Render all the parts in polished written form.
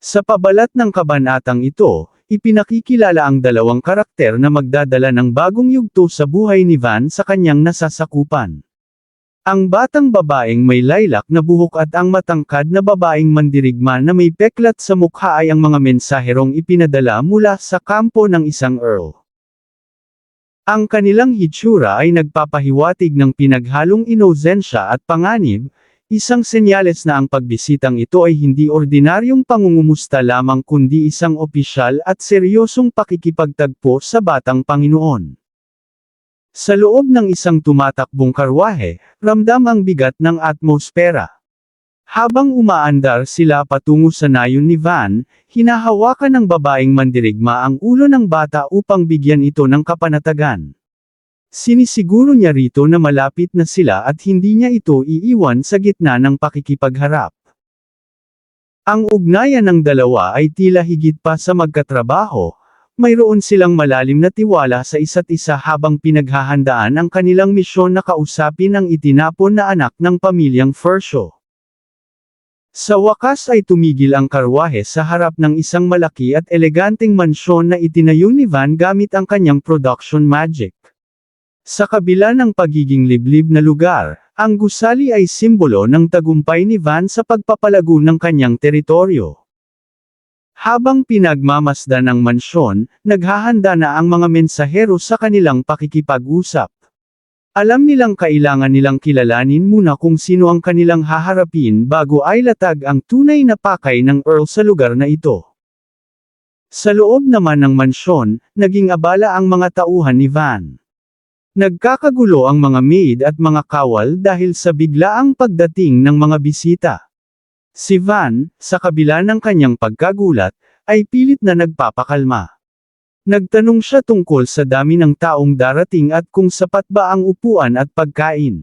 Sa pabalat ng kabanatang ito, ipinakikilala ang dalawang karakter na magdadala ng bagong yugto sa buhay ni Van sa kanyang nasasakupan. Ang batang babaeng may lilac na buhok at ang matangkad na babaeng mandirigma na may peklat sa mukha ay ang mga mensaherong ipinadala mula sa kampo ng isang earl. Ang kanilang hitsura ay nagpapahiwatig ng pinaghalong inosensya at panganib, isang senyales na ang pagbisitang ito ay hindi ordinaryong pangungumusta lamang kundi isang opisyal at seryosong pakikipagtagpo sa batang Panginoon. Sa loob ng isang tumatakbong karwahe, ramdam ang bigat ng atmosfera. Habang umaandar sila patungo sa nayon ni Van, hinahawakan ng babaeng mandirigma ang ulo ng bata upang bigyan ito ng kapanatagan. Sinisiguro niya rito na malapit na sila at hindi niya ito iiwan sa gitna ng pakikipagharap. Ang ugnayan ng dalawa ay tila higit pa sa magkatrabaho. Mayroon silang malalim na tiwala sa isa't isa habang pinaghahandaan ang kanilang misyon na kausapin ang itinapon na anak ng pamilyang Furshaw. Sa wakas ay tumigil ang karwahe sa harap ng isang malaki at eleganteng mansyon na itinayo ni Van gamit ang kanyang production magic. Sa kabila ng pagiging liblib na lugar, ang gusali ay simbolo ng tagumpay ni Van sa pagpapalago ng kanyang teritoryo. Habang pinagmamasdan ng mansyon, naghahanda na ang mga mensahero sa kanilang pakikipag-usap. Alam nilang kailangan nilang kilalanin muna kung sino ang kanilang haharapin bago ay latag ang tunay na pakay ng Earl sa lugar na ito. Sa loob naman ng mansyon, naging abala ang mga tauhan ni Van. Nagkakagulo ang mga maid at mga kawal dahil sa biglaang pagdating ng mga bisita. Si Van, sa kabila ng kanyang pagkagulat, ay pilit na nagpapakalma. Nagtanong siya tungkol sa dami ng taong darating at kung sapat ba ang upuan at pagkain.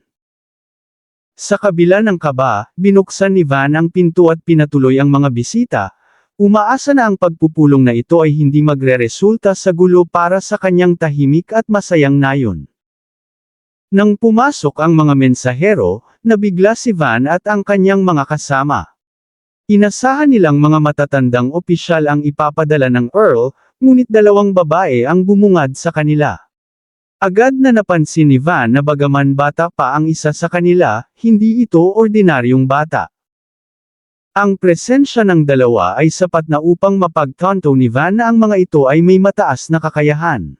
Sa kabila ng kaba, binuksan ni Van ang pinto at pinatuloy ang mga bisita, umaasa na ang pagpupulong na ito ay hindi magreresulta sa gulo para sa kanyang tahimik at masayang nayon. Nang pumasok ang mga mensahero, nabigla si Van at ang kanyang mga kasama. Inasahan nilang mga matatandang opisyal ang ipapadala ng Earl, ngunit dalawang babae ang bumungad sa kanila. Agad na napansin ni Van na bagaman bata pa ang isa sa kanila, hindi ito ordinaryong bata. Ang presensya ng dalawa ay sapat na upang mapagtanto ni Van na ang mga ito ay may mataas na kakayahan.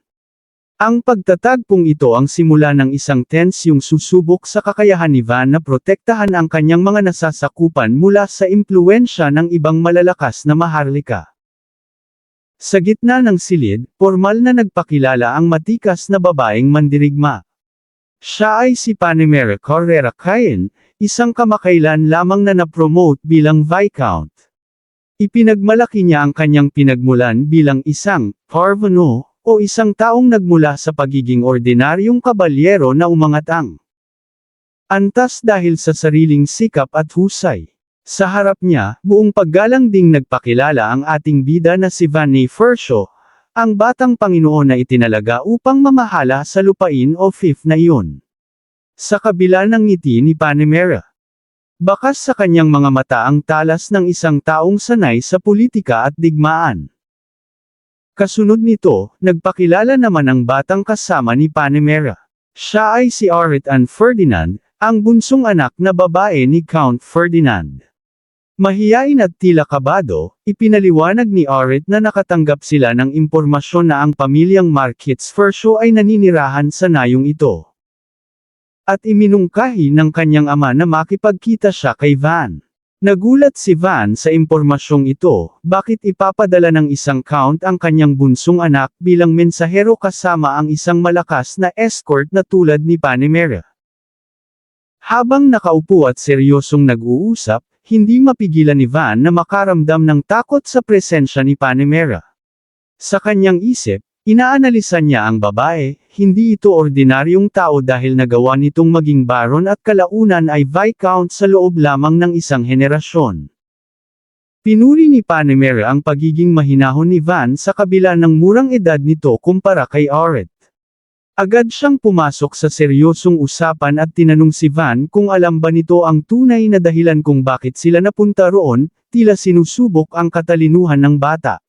Ang pagtatagpong ito ang simula ng isang tensyong susubok sa kakayahan ni Van na protektahan ang kanyang mga nasasakupan mula sa impluwensya ng ibang malalakas na maharlika. Sa gitna ng silid, formal na nagpakilala ang matikas na babaeng mandirigma. Siya ay si Panamera Carrera Cayen, isang kamakailan lamang na napromote bilang Viscount. Ipinagmalaki niya ang kanyang pinagmulan bilang isang parvenu, o isang taong nagmula sa pagiging ordinaryong kabalyero na umangatang. Antas dahil sa sariling sikap at husay. Sa harap niya, buong paggalang ding nagpakilala ang ating bida na si Van Furshaw, ang batang Panginoon na itinalaga upang mamahala sa lupain o fief na iyon. Sa kabila ng ngiti ni Panamera. Bakas sa kanyang mga mata ang talas ng isang taong sanay sa politika at digmaan. Kasunod nito, nagpakilala naman ang batang kasama ni Panamera. Siya ay si Orit Ann Ferdinand, ang bunsong anak na babae ni Count Ferdinand. Mahiyain at tila kabado, ipinaliwanag ni Orit na nakatanggap sila ng impormasyon na ang pamilyang Marquets Furshaw ay naninirahan sa nayong ito. At iminungkahi ng kanyang ama na makipagkita siya kay Van. Nagulat si Van sa impormasyong ito, bakit ipapadala ng isang count ang kanyang bunsong anak bilang mensahero kasama ang isang malakas na escort na tulad ni Panamera. Habang nakaupo at seryosong nag-uusap, hindi mapigilan ni Van na makaramdam ng takot sa presensya ni Panamera. Sa kanyang isip, inaanalisan niya ang babae, hindi ito ordinaryong tao dahil nagawa nitong maging baron at kalaunan ay Viscount sa loob lamang ng isang henerasyon. Pinuri ni Panamera ang pagiging mahinahon ni Van sa kabila ng murang edad nito kumpara kay Orit. Agad siyang pumasok sa seryosong usapan at tinanong si Van kung alam ba nito ang tunay na dahilan kung bakit sila napunta roon, tila sinusubok ang katalinuhan ng bata.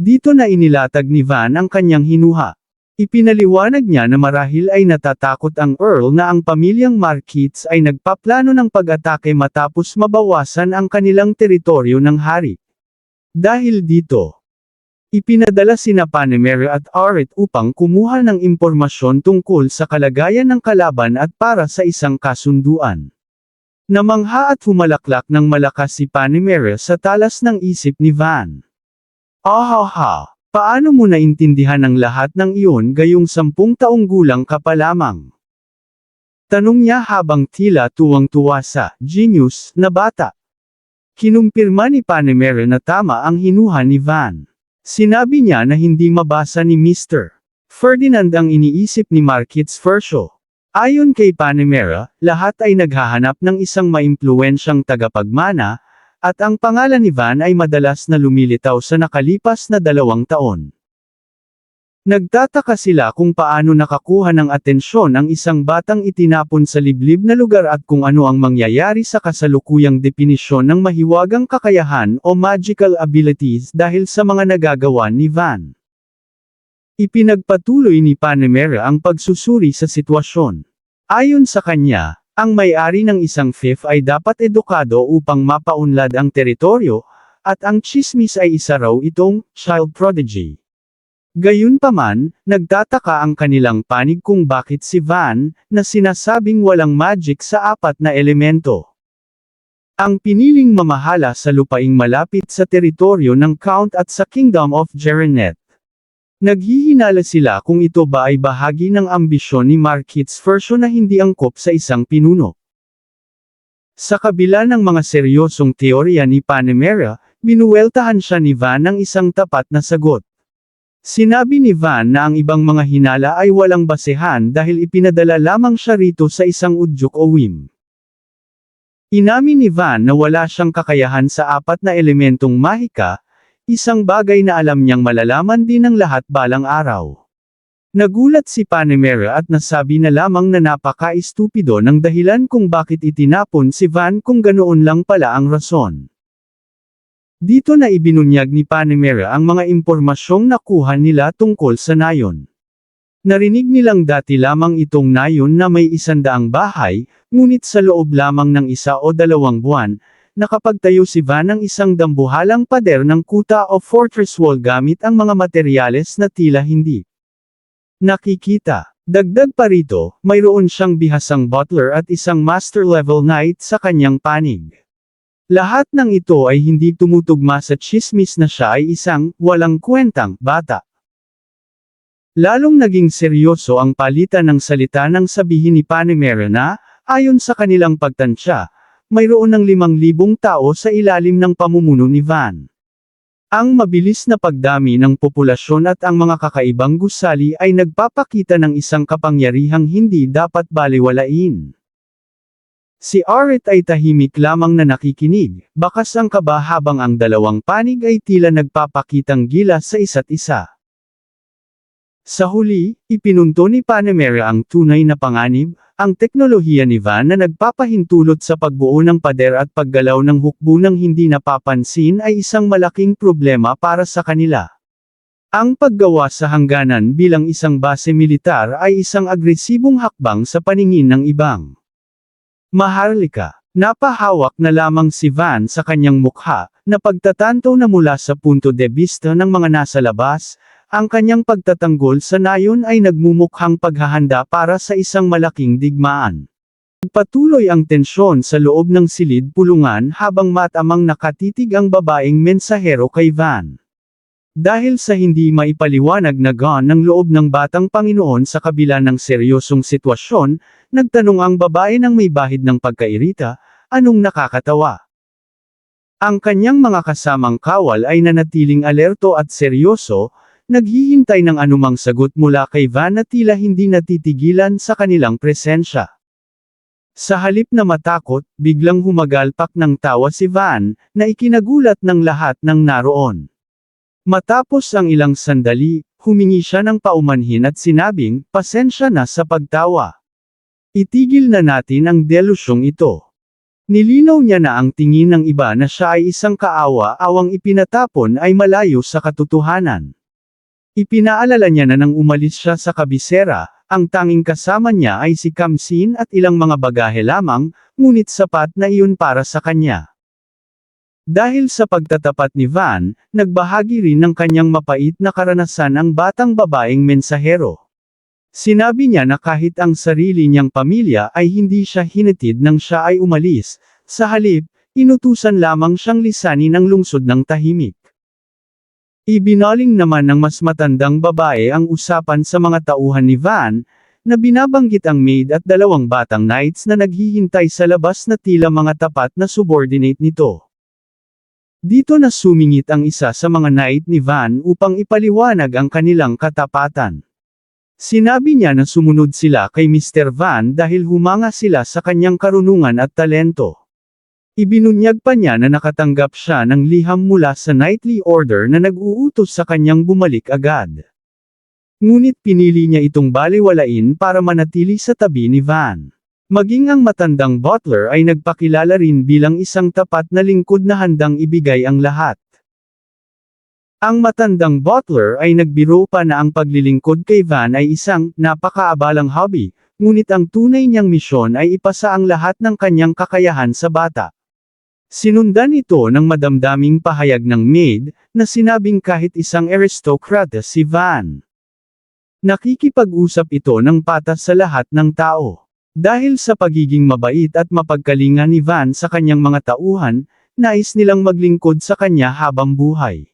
Dito na inilatag ni Van ang kanyang hinuha. Ipinaliwanag niya na marahil ay natatakot ang Earl na ang pamilyang Marquette ay nagpaplano ng pag-atake matapos mabawasan ang kanilang teritoryo ng hari. Dahil dito, ipinadala sina Panamera at Arit upang kumuha ng impormasyon tungkol sa kalagayan ng kalaban at para sa isang kasunduan. Namangha at humalaklak ng malakas si Panamera sa talas ng isip ni Van. Ahaha, paano mo naintindihan ang lahat ng iyon gayong 10 taong gulang ka pa lamang? Tanong niya habang tila tuwang-tuwa sa genius na bata. Kinumpirma ni Panamera na tama ang hinuha ni Van. Sinabi niya na hindi mabasa ni Mr. Ferdinand ang iniisip ni Marquette Verscho. Ayon kay Panamera, lahat ay naghahanap ng isang maimpluwensyang tagapagmana, at ang pangalan ni Van ay madalas na lumilitaw sa nakalipas na 2 taon. Nagtataka sila kung paano nakakuha ng atensyon ang isang batang itinapon sa liblib na lugar at kung ano ang mangyayari sa kasalukuyang definisyon ng mahiwagang kakayahan o magical abilities dahil sa mga nagagawa ni Van. Ipinagpatuloy ni Panamera ang pagsusuri sa sitwasyon. Ayon sa kanya, ang may-ari ng isang fief ay dapat edukado upang mapaunlad ang teritoryo, at ang tsismis ay isa raw itong child prodigy. Gayunpaman, nagtataka ang kanilang panig kung bakit si Van, na sinasabing walang magic sa 4 na elemento, ang piniling mamahala sa lupaing malapit sa teritoryo ng Count at sa Kingdom of Gerenet. Naghihinala sila kung ito ba ay bahagi ng ambisyon ni Marquette Verscho na hindi angkop sa isang pinuno. Sa kabila ng mga seryosong teorya ni Panamera, binuweltahan siya ni Van ng isang tapat na sagot. Sinabi ni Van na ang ibang mga hinala ay walang basehan dahil ipinadala lamang siya rito sa isang udyok o whim. Inamin ni Van na wala siyang kakayahan sa 4 na elementong mahika, isang bagay na alam niyang malalaman din ng lahat balang araw. Nagulat si Panamera at nasabi na lamang na napaka-estupido ng dahilan kung bakit itinapon si Van kung ganoon lang pala ang rason. Dito na ibinunyag ni Panamera ang mga impormasyong nakuha nila tungkol sa nayon. Narinig nilang dati lamang itong nayon na may 100 bahay, ngunit sa loob lamang ng 1 o 2 buwan, nakapagtayo si Van ng isang dambuhalang pader ng kuta o fortress wall gamit ang mga materyales na tila hindi nakikita. Dagdag pa rito, mayroon siyang bihasang butler at isang master-level knight sa kanyang panig. Lahat ng ito ay hindi tumutugma sa tsismis na siya ay isang walang kwentang bata. Lalong naging seryoso ang palitan ng salita nang sabihin ni Panamera na, ayon sa kanilang pagtansya, mayroon ng 5,000 tao sa ilalim ng pamumuno ni Van. Ang mabilis na pagdami ng populasyon at ang mga kakaibang gusali ay nagpapakita ng isang kapangyarihang hindi dapat balewalain. Si Arit ay tahimik lamang na nakikinig, bakas ang kaba habang ang 2 panig ay tila nagpapakitang gilas sa isa't isa. Sa huli, ipinunto ni Panamera ang tunay na panganib, ang teknolohiya ni Van na nagpapahintulot sa pagbuo ng pader at paggalaw ng hukbo ng hindi napapansin ay isang malaking problema para sa kanila. Ang paggawa sa hangganan bilang isang base militar ay isang agresibong hakbang sa paningin ng ibang. Maharlika, napahawak na lamang si Van sa kanyang mukha, na pagtatanto na mula sa punto de vista ng mga nasa labas, ang kanyang pagtatanggol sa nayon ay nagmumukhang paghahanda para sa isang malaking digmaan. Patuloy ang tensyon sa loob ng silid-pulungan habang matamang nakatitig ang babaeng mensahero kay Van. Dahil sa hindi maipaliwanag na gaan ng loob ng batang Panginoon sa kabila ng seryosong sitwasyon, nagtanong ang babae ng may bahid ng pagkairita, anong nakakatawa? Ang kanyang mga kasamang kawal ay nanatiling alerto at seryoso, naghihintay ng anumang sagot mula kay Van na tila hindi natitigilan sa kanilang presensya. Sa halip na matakot, biglang humagalpak ng tawa si Van, na ikinagulat ng lahat ng naroon. Matapos ang ilang sandali, humingi siya ng paumanhin at sinabing, pasensya na sa pagtawa. Itigil na natin ang delusyong ito. Nilinaw niya na ang tingin ng iba na siya ay isang kaawa-awang ipinatapon ay malayo sa katotohanan. Ipinaalala niya na nang umalis siya sa kabisera, ang tanging kasama niya ay si Kamsin at ilang mga bagahe lamang, ngunit sapat na iyon para sa kanya. Dahil sa pagtatapat ni Van, nagbahagi rin ng kanyang mapait na karanasan ang batang babaeng mensahero. Sinabi niya na kahit ang sarili niyang pamilya ay hindi siya hinatid nang siya ay umalis, sa halip, inutusan lamang siyang lisanin ang lungsod ng tahimik. Ibinaling naman ng mas matandang babae ang usapan sa mga tauhan ni Van, na binabanggit ang maid at dalawang batang knights na naghihintay sa labas na tila mga tapat na subordinate nito. Dito na sumingit ang isa sa mga knight ni Van upang ipaliwanag ang kanilang katapatan. Sinabi niya na sumunod sila kay Mr. Van dahil humanga sila sa kanyang karunungan at talento. Ibinunyag pa niya na nakatanggap siya ng liham mula sa knightly order na nag-uutos sa kanyang bumalik agad. Ngunit pinili niya itong balewalain para manatili sa tabi ni Van. Maging ang matandang butler ay nagpakilala rin bilang isang tapat na lingkod na handang ibigay ang lahat. Ang matandang butler ay nagbiro pa na ang paglilingkod kay Van ay isang napakaabalang hobby, ngunit ang tunay niyang misyon ay ipasa ang lahat ng kanyang kakayahan sa bata. Sinundan ito ng madamdaming pahayag ng maid, na sinabing kahit isang aristokrata si Van. Nakikipag-usap ito ng patas sa lahat ng tao. Dahil sa pagiging mabait at mapagkalinga ni Van sa kanyang mga tauhan, nais nilang maglingkod sa kanya habang buhay.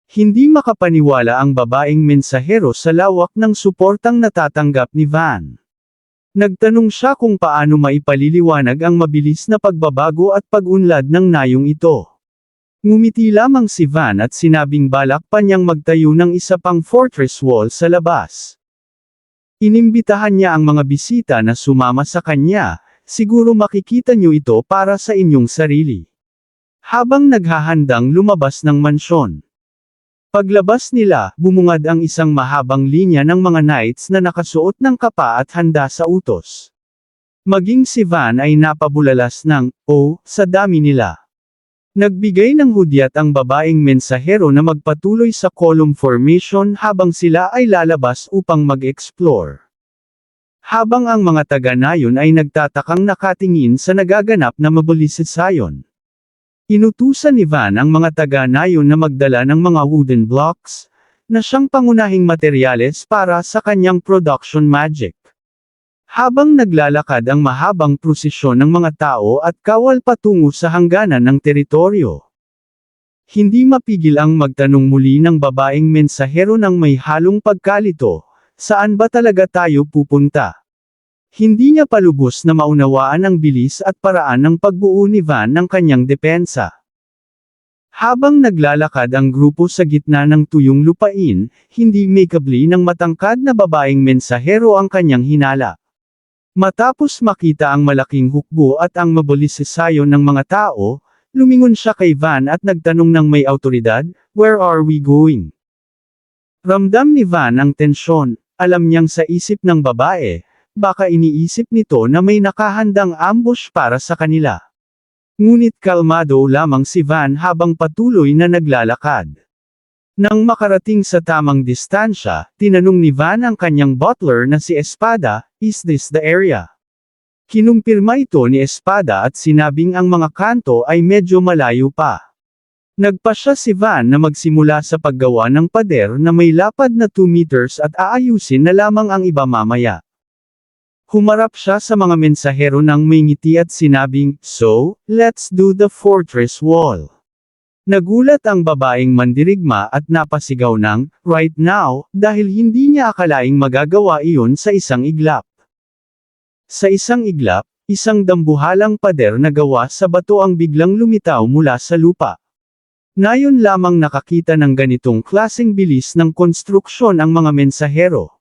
Hindi makapaniwala ang babaeng mensahero sa lawak ng suportang natatanggap ni Van. Nagtanong siya kung paano maipaliliwanag ang mabilis na pagbabago at pag-unlad ng nayong ito. Ngumiti lamang si Van at sinabing balak pa niyang magtayo ng isa pang fortress wall sa labas. Inimbitahan niya ang mga bisita na sumama sa kanya, siguro makikita niyo ito para sa inyong sarili. Habang naghahandang lumabas ng mansyon. Paglabas nila, bumungad ang isang mahabang linya ng mga knights na nakasuot ng kapa at handa sa utos. Maging si Van ay napabulalas ng, sa dami nila. Nagbigay ng hudyat ang babaeng mensahero na magpatuloy sa column formation habang sila ay lalabas upang mag-explore. Habang ang mga taga-nayon ay nagtatakang nakatingin sa nagaganap na mobilisayon. Inutusan ni Van ang mga taga-nayon na magdala ng mga wooden blocks, na siyang pangunahing materyales para sa kanyang production magic. Habang naglalakad ang mahabang prosesyon ng mga tao at kawal patungo sa hangganan ng teritoryo. Hindi mapigil ang magtanong muli ng babaeng mensahero ng may halong pagkalito, saan ba talaga tayo pupunta? Hindi niya palubos na maunawaan ang bilis at paraan ng pagbuo ni Van ng kanyang depensa. Habang naglalakad ang grupo sa gitna ng tuyong lupain, hindi makeably ng matangkad na babaeng mensahero ang kanyang hinala. Matapos makita ang malaking hukbo at ang mobilisayon ng mga tao, lumingon siya kay Van at nagtanong ng may awtoridad, "Where are we going?" Ramdam ni Van ang tensyon, alam niyang sa isip ng babae, baka iniisip nito na may nakahandang ambush para sa kanila. Ngunit kalmado lamang si Van habang patuloy na naglalakad. Nang makarating sa tamang distansya, tinanong ni Van ang kanyang butler na si Espada, "Is this the area?" Kinumpirma ito ni Espada at sinabing ang mga kanto ay medyo malayo pa. Nagpasya si Van na magsimula sa paggawa ng pader na may lapad na 2 meters at aayusin na lamang ang iba mamaya. Humarap siya sa mga mensahero ng may ngiti at sinabing, "So, let's do the fortress wall." Nagulat ang babaeng mandirigma at napasigaw ng, "Right now," dahil hindi niya akalaing magagawa iyon sa isang iglap. Sa isang iglap, isang dambuhalang pader na gawa sa bato ang biglang lumitaw mula sa lupa. Ngayon lamang nakakita ng ganitong klaseng bilis ng konstruksyon ang mga mensahero.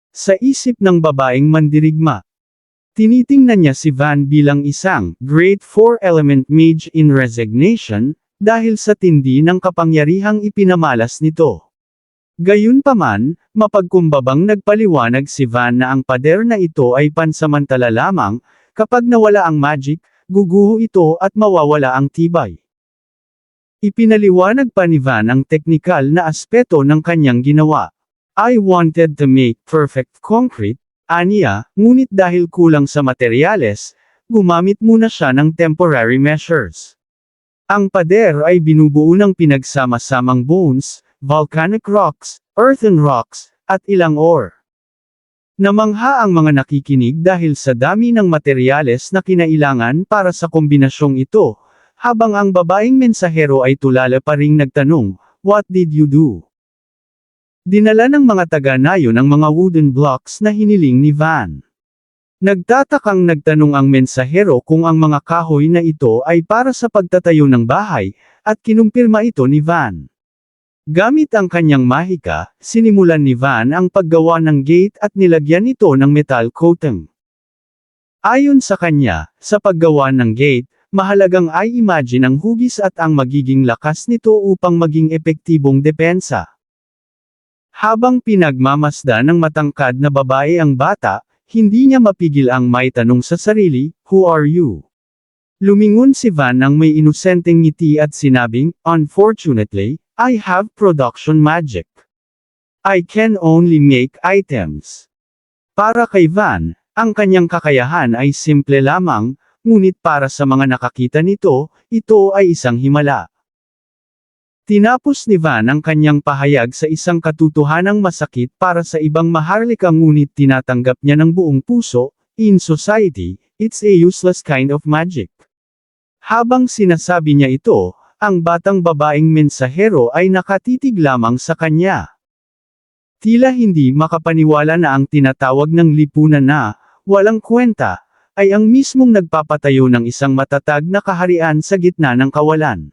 Sa isip ng babaeng mandirigma. Tinitingnan niya si Van bilang isang Grade 4 Element Mage in resignation, dahil sa tindi ng kapangyarihang ipinamalas nito. Gayunpaman, mapagkumbabang nagpaliwanag si Van na ang pader na ito ay pansamantala lamang, kapag nawala ang magic, guguho ito at mawawala ang tibay. Ipinaliwanag pa ni Van ang teknikal na aspeto ng kanyang ginawa. I wanted to make perfect concrete, aniya, ngunit dahil kulang sa materyales, gumamit muna siya ng temporary measures. Ang pader ay binubuo ng pinagsama-samang bones, volcanic rocks, earthen rocks, at ilang ore. Namangha ang mga nakikinig dahil sa dami ng materyales na kinailangan para sa kombinasyong ito, habang ang babaeng mensahero ay tulala pa ring nagtanong, "What did you do?" Dinala ng mga taga-nayon ang mga wooden blocks na hiniling ni Van. Nagtatakang nagtanong ang mensahero kung ang mga kahoy na ito ay para sa pagtatayo ng bahay, at kinumpirma ito ni Van. Gamit ang kanyang mahika, sinimulan ni Van ang paggawa ng gate at nilagyan ito ng metal coating. Ayon sa kanya, sa paggawa ng gate, mahalagang i-imagine ang hugis at ang magiging lakas nito upang maging epektibong depensa. Habang pinagmamasdan ng matangkad na babae ang bata, hindi niya mapigil ang may tanong sa sarili, "Who are you?" Lumingon si Van nang may inosenteng ngiti at sinabing, "Unfortunately, I have production magic. I can only make items." Para kay Van, ang kanyang kakayahan ay simple lamang, ngunit para sa mga nakakita nito, ito ay isang himala. Tinapos ni Van ang kanyang pahayag sa isang katotohanang masakit para sa ibang maharlika ngunit tinatanggap niya ng buong puso, "In society, it's a useless kind of magic." Habang sinasabi niya ito, ang batang babaeng mensahero ay nakatitig lamang sa kanya. Tila hindi makapaniwala na ang tinatawag ng lipunan na, walang kwenta, ay ang mismong nagpapatayo ng isang matatag na kaharian sa gitna ng kawalan.